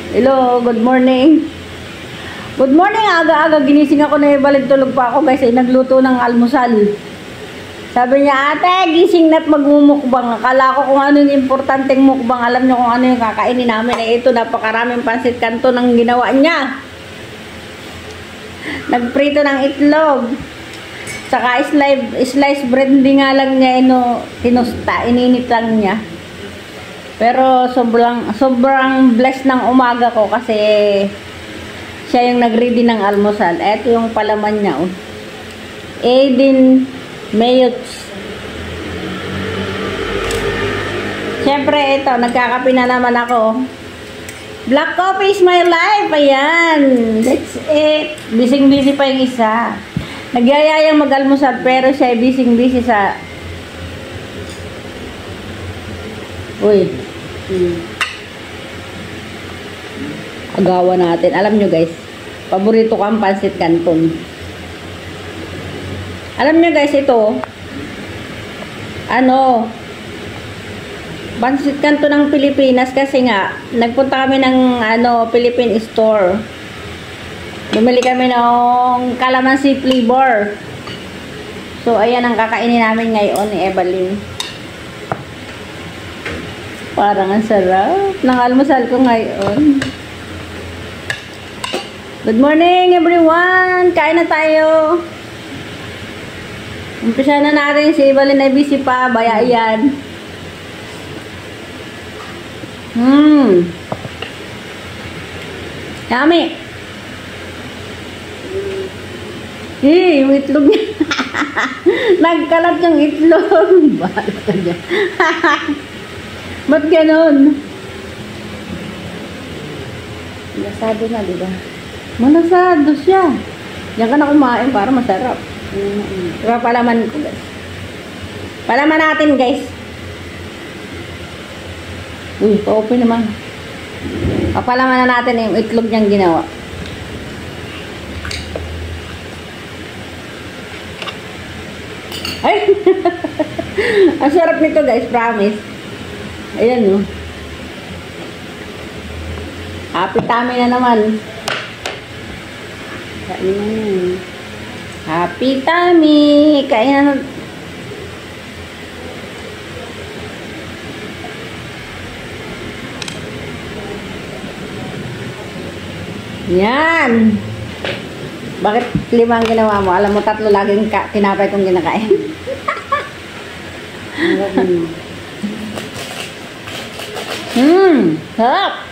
Hello, good morning. Good morning, aga-aga ginising ako na ibalik tulog pa ako guys, ay nagluto ng almusal. Sabi niya, ate, gising na't magmumukbang. Akala ko kung ano yung importanteng mukbang. Alam niyo kung ano yung kakainin namin. Eh, ito, napakaraming pansit kanto ng ginawa niya. Nagprito ng itlog. Saka slice bread, hindi nga lang niya tinusta. Ininit lang niya. Pero sobrang blessed ng umaga ko kasi siya yung nag-ready ng almusal. Ito yung palaman niya. Oh. Aiden Mayots. Siyempre, ito, nagkakape na naman ako. Black coffee is my life. Ayan. That's it. Busy-busy pa yung isa. Nagyayayang mag-almusal, pero siya ay busy-busy sa... Uy. Agawan natin. Alam nyo guys, paborito ko ang pansit canton. Alam nyo guys, ito, pansit canton ng Pilipinas kasi nga, nagpunta kami ng Philippine store. Bumili kami ng calamansi flavor. So, ayan ang kakainin namin ngayon ni Evelyn. Parang ang sarap ng almusal ko ngayon. Good morning everyone! Kain na tayo! Umpisa na natin, si Evelyn ay busy pa, baya yan. Yummy! Yung itlog niya. Nagkalat yung itlog. Bahala ka dyan. Ba't ganon? Malasado na, diba? Malasado siya. Diyan ka na kumain para masarap. Diba palaman ko guys? Palaman natin guys. Uy, pa-open naman. Papalaman na natin yung itlog niyang ginawa. Ay! Ang sarap nito guys, promise. Ayan oh. Happy tummy na naman. Kain na yan. Happy tummy! Kain na. Yan! Bakit 5 ang ginawa mo? Alam mo, 3 laging tinapay kong ginakain. Sarap!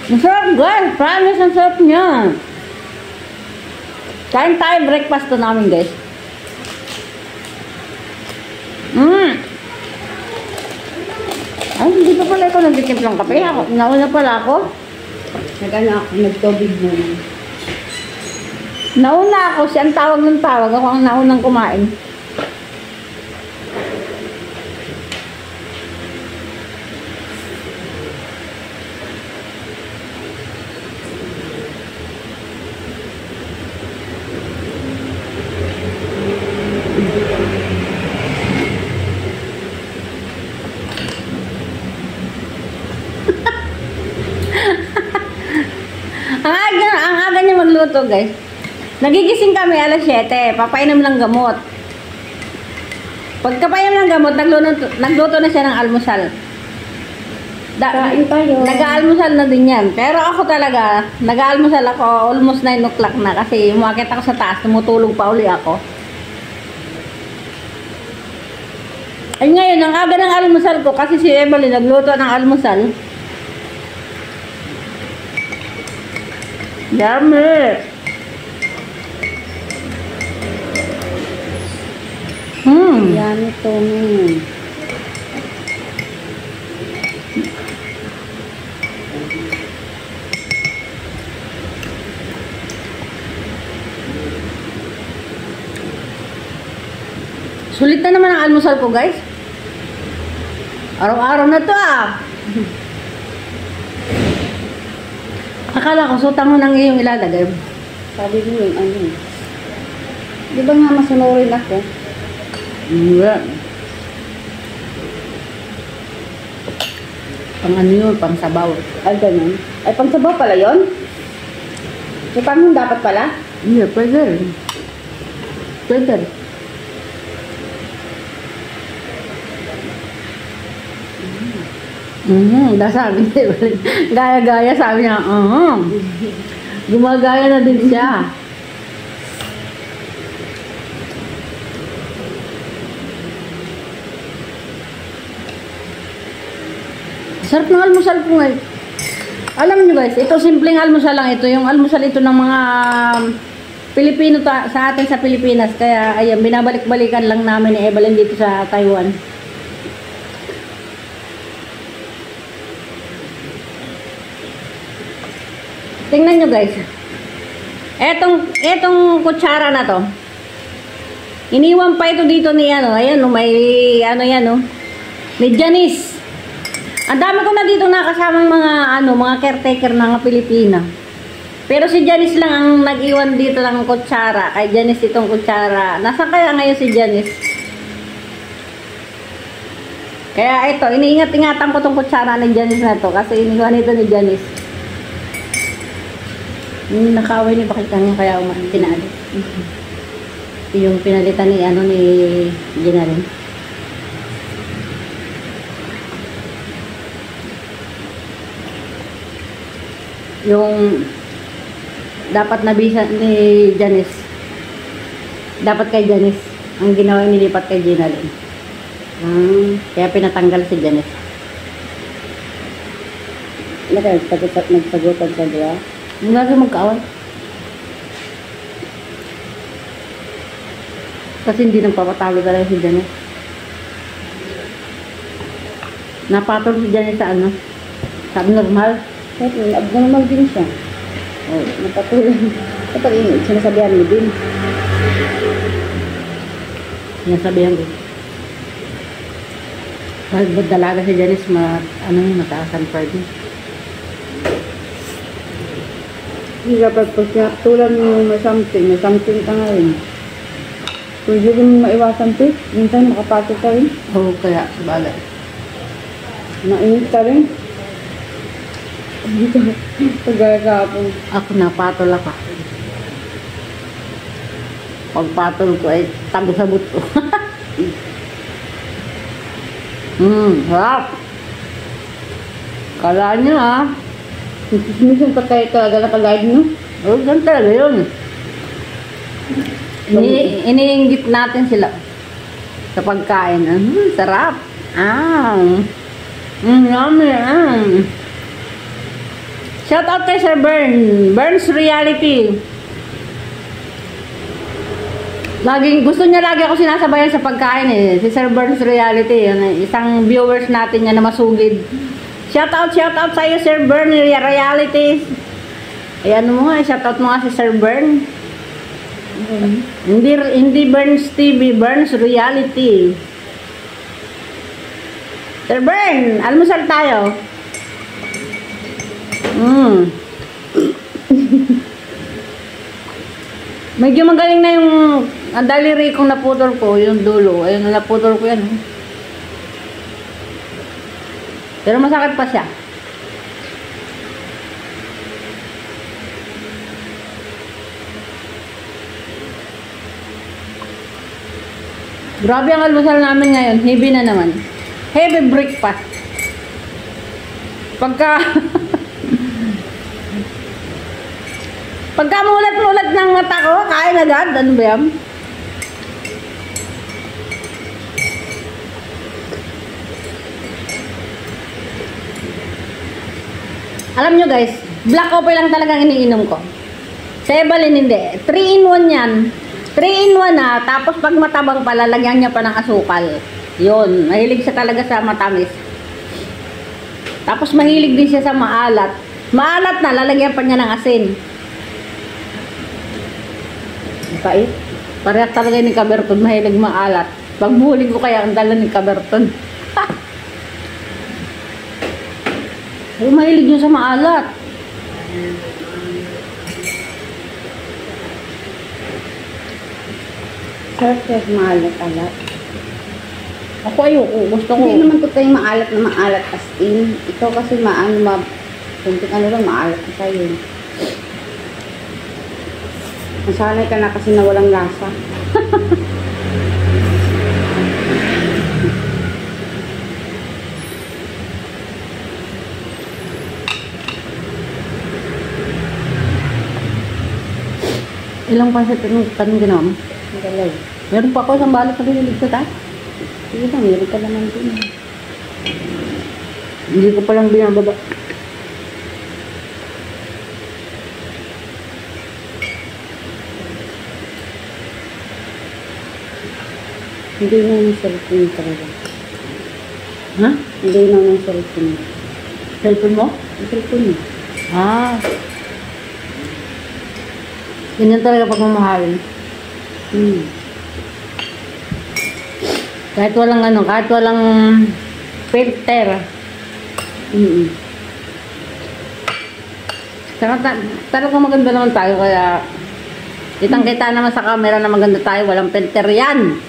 Ang sarap guys! Promise, ang sarap niya! Kain tayo, breakfast to namin guys. Ay, hindi pa pala ikaw nagtitimplang kape. Nauna pala ako. Nagtubig mo. Nauna ako, siya ang tawag ng tawag. Ako ang naunang kumain. Ang aga niya magluto guys. Nagigising kami alas 7, papainom ng gamot. Pagkapainom ng gamot, nagluto na siya ng almusal. Nag-aalmusal na din yan. Pero ako talaga, nag-aalmusal ako almost 9 o'clock na kasi umakit ako sa taas, tumutulog pa uli ako. Ay ngayon, ang aga ng almusal ko kasi si Emily nagluto ng almusal. Yummy! Yummy to me. Sulit na naman ang almusal ko guys. Araw-araw na to ah. Akala ko sutang mo nang iyong ilalagay. Sabi mo yung ano. Di ba nga masunurin ako? Yeah. Pang ano yun, pang sabaw. Ay, ganun. Ay, pangsabaw pala yun? So, tanghon dapat pala? Hindi, pwede rin. Pwede rin. Sabi niya, gaya-gaya, sabi niya, gumagaya na din siya. Sarap ng almusal ko ngayon. Alam niyo guys, ito simpleng almusal lang ito. Yung almusal ito ng mga Pilipino sa atin sa Pilipinas. Kaya ayan, binabalik-balikan lang namin ni Evelyn dito sa Taiwan. Tingnan nyo guys. Etong kutsara na to. Iniwan pa ito dito ni ano. Ayan no, may ano yan no. Ni Janice. Ang dami ko na dito nakasamang mga caretaker ng Pilipina. Pero si Janice lang ang nag-iwan dito ng kutsara. Kay Janice itong kutsara. Nasaan kaya ngayon si Janice? Kaya ito, iniingat-ingatan ko tong kutsara ni Janice na to. Kasi iniwan ito ni Janice. Nakaway ni bakit kanya kaya pinaalis. Yung pinalitan ni ni Gina rin. Yung dapat nabisa ni Janice. Dapat kay Janice. Ang ginawa nilipat kay Gina rin. Kaya pinatanggal si Janice. Nagsagutan sa diya? Hindi natin magkaaway. Kasi hindi nang papatalo talaga si Janice. Napatol si Janice sa ano? Sa abnormal. Abnormal din siya. Oh, napatuloy. Kapag sinasabihan mo din. Sinasabihan ko. Kahit ba't dalaga si Janice, mataasan pa din. Hindi dapat pag tulan mo may something ka nga rin. Kung hindi mo maiwasan ito, minsan makapatol ka rin. Oo, kaya sabagay. Mainit ka rin. Pagkaya ka po. Ako napatol ako. Pagpatol ko ay tago sa buto. Harap. Kala niya Minsan pa tayo talaga nakalive no? Oo, ganun talaga yun. Iniinggit natin sila sa pagkain. Sarap. Yummy. Shout out kay Sir Burns Reality. Gusto niya lagi ako sinasabayan sa pagkain eh. Si Sir Burns Reality. Isang viewers natin niya na masugid. Shout out sa iyo Sir Burns Reality. Ayan mo nga, shout out mo nga si Sir Burns. Hindi Burns TV, Burns Reality. Sir Burns, almusal tayo. Medyo magaling na yung daliri kong naputol ko, yung dulo. Ayun, naputol ko yan. Pero masakit pa siya. Grabe ang almusal namin ngayon. Heavy na naman. Heavy breakfast. Pagka mulat-mulat ng mata ko, kain agad. Ano ba yan? Alam nyo guys, black coffee lang talagang iniinom ko. Sa Evelyn hindi. 3-in-1 yan. 3-in-1 na, tapos pag matabang pala, lagyan niya pa ng asukal. Yun, mahilig siya talaga sa matamis. Tapos mahilig din siya sa maalat. Maalat na, lalagyan pa niya ng asin. Mapait. Parehas talaga ni Caberton, mahilig maalat. Pagbuhuling ko kaya ang dala ni Caberton. Ay, mahilig yun sa maalat. Sarap siya maalat-alat. Ako ayoko, gusto ko. Hindi naman to tayong maalat na maalat as in. Ikaw kasi kunting ano lang, maalat na sa'yo. Nasanay ka na kasi na walang lasa. Ilang pansit tanong ginawa mo? Ang galay. Meron pa ako isang balot na binilig sa tayo. Sige lang, meron ka naman din. Hindi ko palang binababa. Hindi na yung cellphone talaga. Ha? Hindi na yung cellphone. Cellphone mo? Yung cellphone mo. Ah. Ganyan talaga pag mamahalin. Kahit walang filter. Saka talagang maganda naman tayo kaya kitang-kita naman sa camera na maganda tayo, walang filter yan.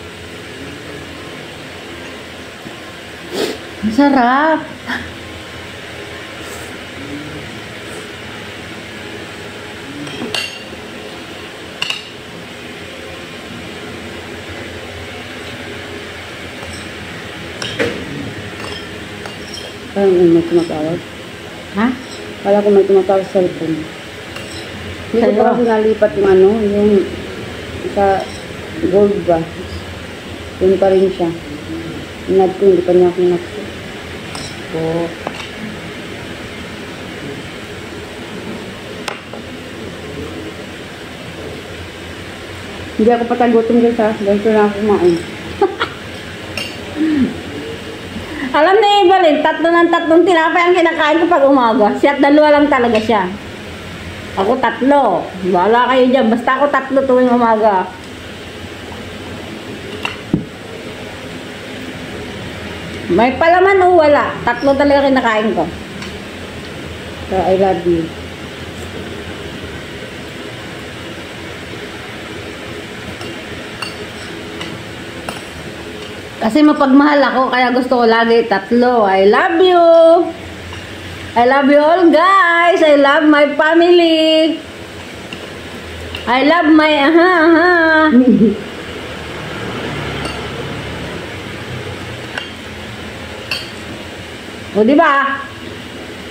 Ang sarap. Parang may tumatawag. Ha? Kala ko may tumatawag sa cellphone. Hindi ko Sa'yo? pa kasi nalipat yung sa gold ba. Yun pa rin siya. Inad ko, hindi pa niya ako nakita. Po. Hindi ako patagutom guys ha. Dahil ko na ako kumain. Alam ni Evelyn, tatlong tinapay ang kinakain ko pag umaga. Siya't 2 lang talaga siya. Ako 3. Bahala kayo dyan. Basta ako 3 tuwing umaga. May palaman o wala? 3 talaga kinakain ko. So, I love you. Kasi mapagmahal ako, kaya gusto ko lagi 3. I love you! I love you all guys! I love my family! I love my O diba?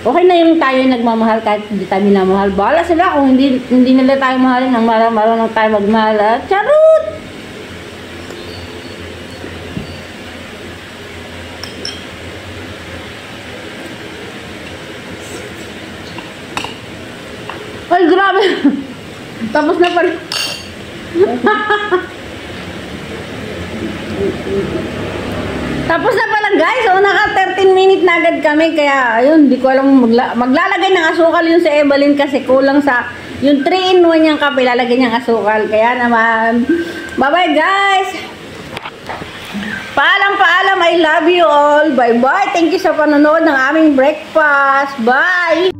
Okay na yung tayo nagmamahal kahit hindi tayo minamahal. Bahala sila kung hindi nila tayo mahalin nang marunong tayo magmahal. Charot! Ay, grabe! Tapos na pala. Tapos na pala guys. O, naka 13 minutes na agad kami. Kaya, ayun, di ko alam maglalagay ng asukal yun si Evelyn kasi kulang sa yung 3-in-1 niyang kape. Lalagay niyang asukal. Kaya naman, bye-bye guys! Paalam, I love you all. Bye-bye. Thank you sa panonood ng aming breakfast. Bye!